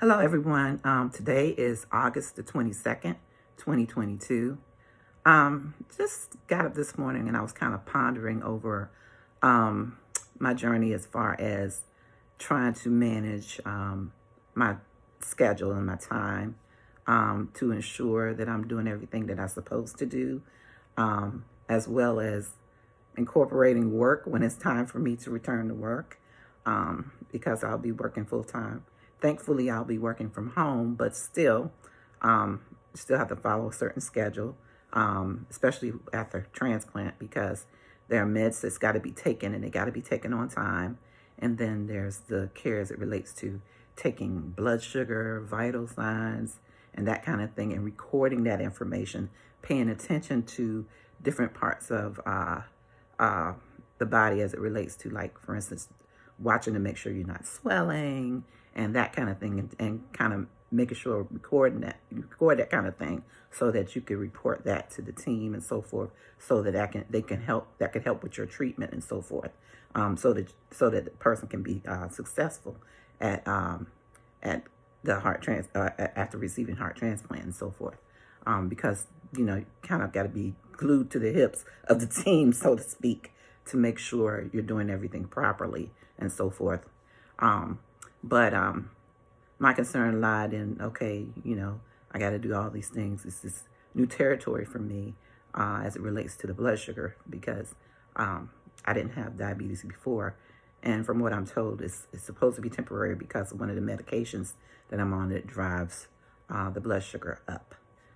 Hello, everyone. Today is August the 22nd, 2022. Just got up this morning and I was kind of pondering over my journey as far as trying to manage my schedule and my time to ensure that I'm doing everything that I'm supposed to do, as well as incorporating work when it's time for me to return to work, because I'll be working full time. Thankfully, I'll be working from home, but still have to follow a certain schedule, especially after transplant, because there are meds that's got to be taken and they got to be taken on time. And then there's the care as it relates to taking blood sugar, vital signs, and that kind of thing, and recording that information, paying attention to different parts of the body as it relates to, like, for instance, watching to make sure you're not swelling and that kind of thing, and kind of making sure record that kind of thing so that you can report that to the team and so forth, so that that can help with your treatment and so forth, so that the person can be successful at the after receiving heart transplant and so forth, because you kind of got to be glued to the hips of the team, so to speak, to make sure you're doing everything properly and so forth. But my concern lied in, okay, I got to do all these things. It's this new territory for me as it relates to the blood sugar, because I didn't have diabetes before. And from what I'm told, it's supposed to be temporary because of one of the medications that I'm on that drives the blood sugar up.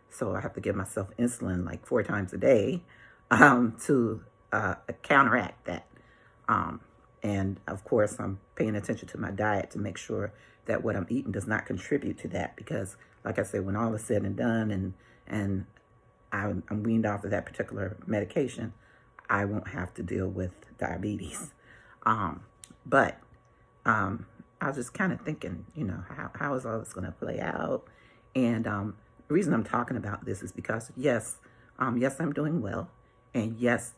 So I have to give myself insulin like 4 times a day to counteract that. And of course, I'm paying attention to my diet to make sure that what I'm eating does not contribute to that. Because, like I said, when all is said and done, and I'm weaned off of that particular medication, I won't have to deal with diabetes. But I was just kind of thinking, how is all this going to play out? And the reason I'm talking about this is because, yes, I'm doing well. And yes,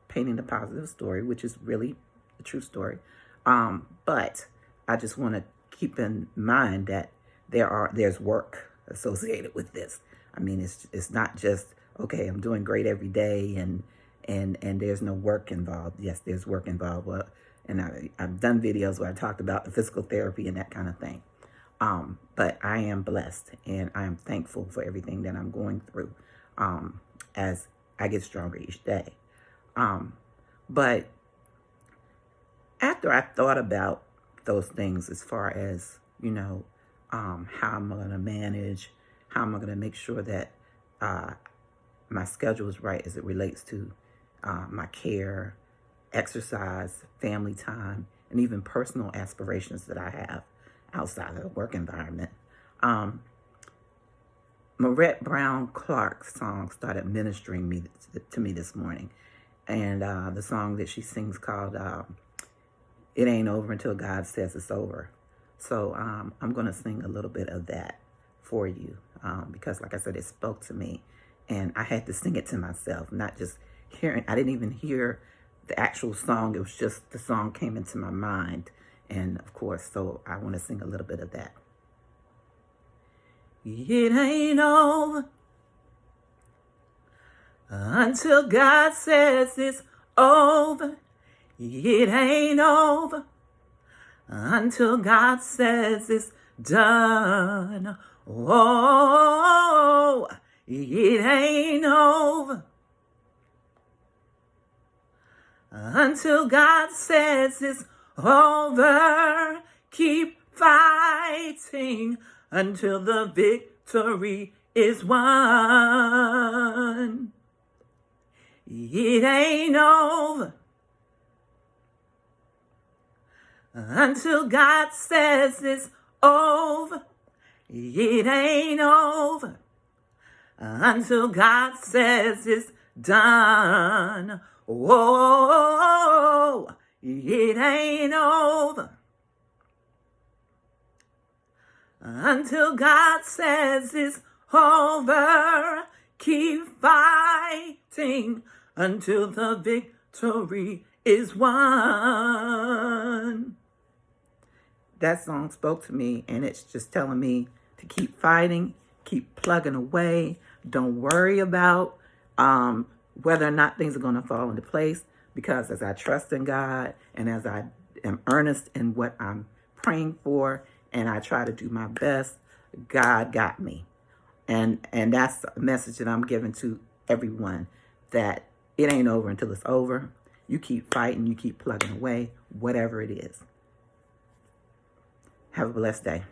painting the positive story, which is really a true story. But I just want to keep in mind that there's work associated with this. I mean, it's not just, okay, I'm doing great every day and there's no work involved. Yes, there's work involved. Well, and I've done videos where I talked about the physical therapy and that kind of thing. But I am blessed and I am thankful for everything that I'm going through as I get stronger each day. But after I thought about those things, as far as, how I'm going to manage, how am I going to make sure that my schedule is right as it relates to my care, exercise, family time, and even personal aspirations that I have outside of the work environment. Maurette Brown Clark's song started ministering to me this morning. And the song that she sings called It Ain't Over Until God Says It's Over. So I'm going to sing a little bit of that for you because, like I said, it spoke to me. And I had to sing it to myself, not just hearing. I didn't even hear the actual song. It was just the song came into my mind. And, of course, so I want to sing a little bit of that. It ain't over until God says it's over. It ain't over until God says it's done. Oh, it ain't over until God says it's over. Keep fighting until the victory is won. It ain't over until God says it's over. It ain't over until God says it's done. Whoa, it ain't over until God says it's over. Keep fighting until the victory is won. that song spoke to me, and it's just telling me to keep fighting, keep plugging away. Don't worry about whether or not things are going to fall into place, because as I trust in God and as I am earnest in what I'm praying for and I try to do my best, God got me. And that's a message that I'm giving to everyone, that it ain't over until it's over. You keep fighting, you keep plugging away, whatever it is. Have a blessed day.